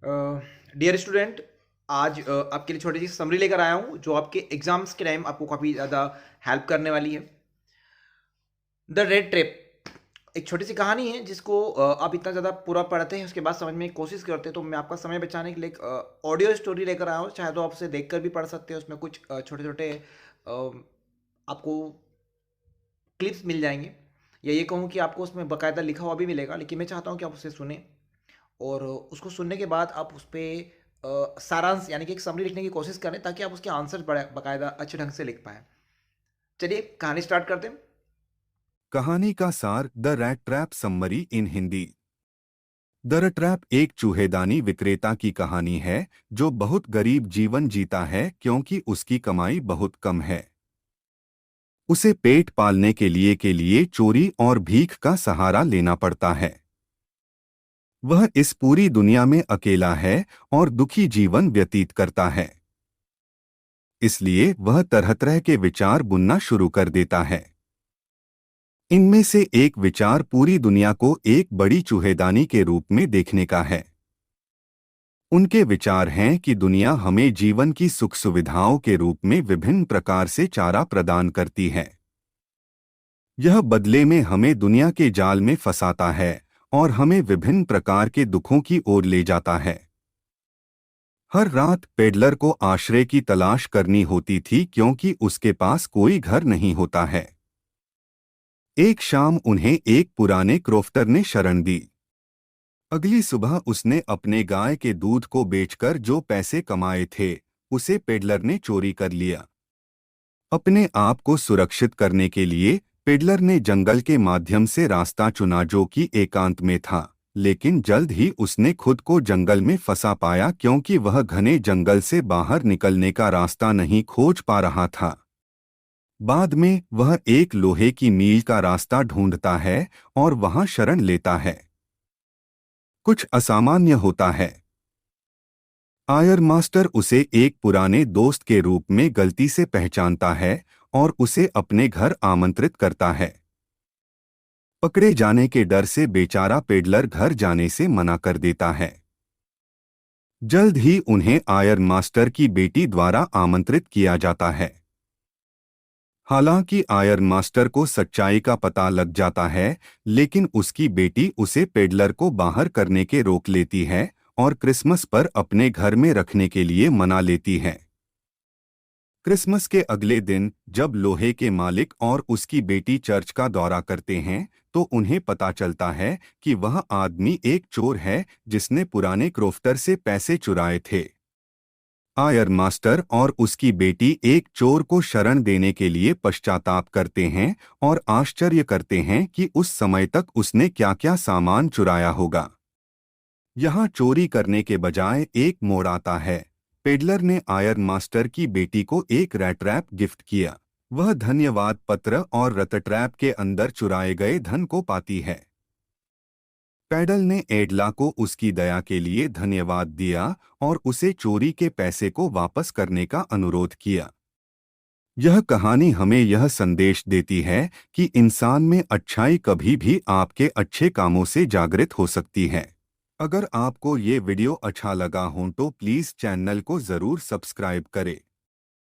Dear student, आज आपके लिए छोटी सी समरी लेकर आया हूँ जो आपके एग्जाम्स के टाइम आपको काफ़ी ज़्यादा हेल्प करने वाली है। द रेड ट्रेप एक छोटी सी कहानी है जिसको आप इतना ज़्यादा पूरा पढ़ते हैं उसके बाद समझने की कोशिश करते हैं, तो मैं आपका समय बचाने के लिए एक ऑडियो स्टोरी लेकर आया हूँ। चाहे तो आप उसे देख कर भी पढ़ सकते हैं, उसमें कुछ छोटे छोटे आपको क्लिप्स मिल जाएंगे, या ये कहूँ कि आपको उसमें बाकायदा लिखा हुआ भी मिलेगा, लेकिन मैं चाहता हूँ कि आप उसे सुने और उसको सुनने के बाद आप उस पर सारांश यानी कि एक समरी लिखने की कोशिश करें ताकि आप उसके आंसर बाकायदा अच्छे ढंग से लिख पाएँ। चलिए कहानी स्टार्ट करते हैं। कहानी का सार the rat trap summary in Hindi. The rat trap एक चूहेदानी विक्रेता की कहानी है जो बहुत गरीब जीवन जीता है क्योंकि उसकी कमाई बहुत कम है। उसे पेट पालने के लिए चोरी और भीख का सहारा लेना पड़ता है। वह इस पूरी दुनिया में अकेला है और दुखी जीवन व्यतीत करता है। इसलिए वह तरह तरह के विचार बुनना शुरू कर देता है। इनमें से एक विचार पूरी दुनिया को एक बड़ी चूहेदानी के रूप में देखने का है। उनके विचार हैं कि दुनिया हमें जीवन की सुख सुविधाओं के रूप में विभिन्न प्रकार से चारा प्रदान करती है। यह बदले में हमें दुनिया के जाल में फंसाता है और हमें विभिन्न प्रकार के दुखों की ओर ले जाता है। हर रात पेडलर को आश्रय की तलाश करनी होती थी क्योंकि उसके पास कोई घर नहीं होता है। एक शाम उन्हें एक पुराने क्रोफ्टर ने शरण दी। अगली सुबह उसने अपने गाय के दूध को बेचकर जो पैसे कमाए थे उसे पेडलर ने चोरी कर लिया। अपने आप को सुरक्षित करने के लिए पेडलर ने जंगल के माध्यम से रास्ता चुना जो कि एकांत में था, लेकिन जल्द ही उसने खुद को जंगल में फंसा पाया क्योंकि वह घने जंगल से बाहर निकलने का रास्ता नहीं खोज पा रहा था। बाद में वह एक लोहे की मील का रास्ता ढूंढता है और वहां शरण लेता है। कुछ असामान्य होता है। आयर मास्टर उसे एक पुराने दोस्त के रूप में गलती से पहचानता है और उसे अपने घर आमंत्रित करता है। पकड़े जाने के डर से बेचारा पेडलर घर जाने से मना कर देता है। जल्द ही उन्हें आयर मास्टर की बेटी द्वारा आमंत्रित किया जाता है। हालांकि आयर मास्टर को सच्चाई का पता लग जाता है, लेकिन उसकी बेटी उसे पेडलर को बाहर करने के रोक लेती है और क्रिसमस पर अपने घर में रखने के लिए मना लेती है। क्रिसमस के अगले दिन जब लोहे के मालिक और उसकी बेटी चर्च का दौरा करते हैं तो उन्हें पता चलता है कि वह आदमी एक चोर है जिसने पुराने क्रोफ्टर से पैसे चुराए थे। आयर मास्टर और उसकी बेटी एक चोर को शरण देने के लिए पश्चाताप करते हैं और आश्चर्य करते हैं कि उस समय तक उसने क्या-क्या सामान चुराया होगा। यहाँ चोरी करने के बजाय एक मोड़ आता है। पेडलर ने आयर मास्टर की बेटी को एक रैट ट्रैप गिफ्ट किया। वह धन्यवाद पत्र और रट ट्रैप के अंदर चुराए गए धन को पाती है। पैडल ने एडला को उसकी दया के लिए धन्यवाद दिया और उसे चोरी के पैसे को वापस करने का अनुरोध किया। यह कहानी हमें यह संदेश देती है कि इंसान में अच्छाई कभी भी आपके अच्छे कामों से जागृत हो सकती है। अगर आपको ये वीडियो अच्छा लगा हो तो प्लीज़ चैनल को ज़रूर सब्सक्राइब करें।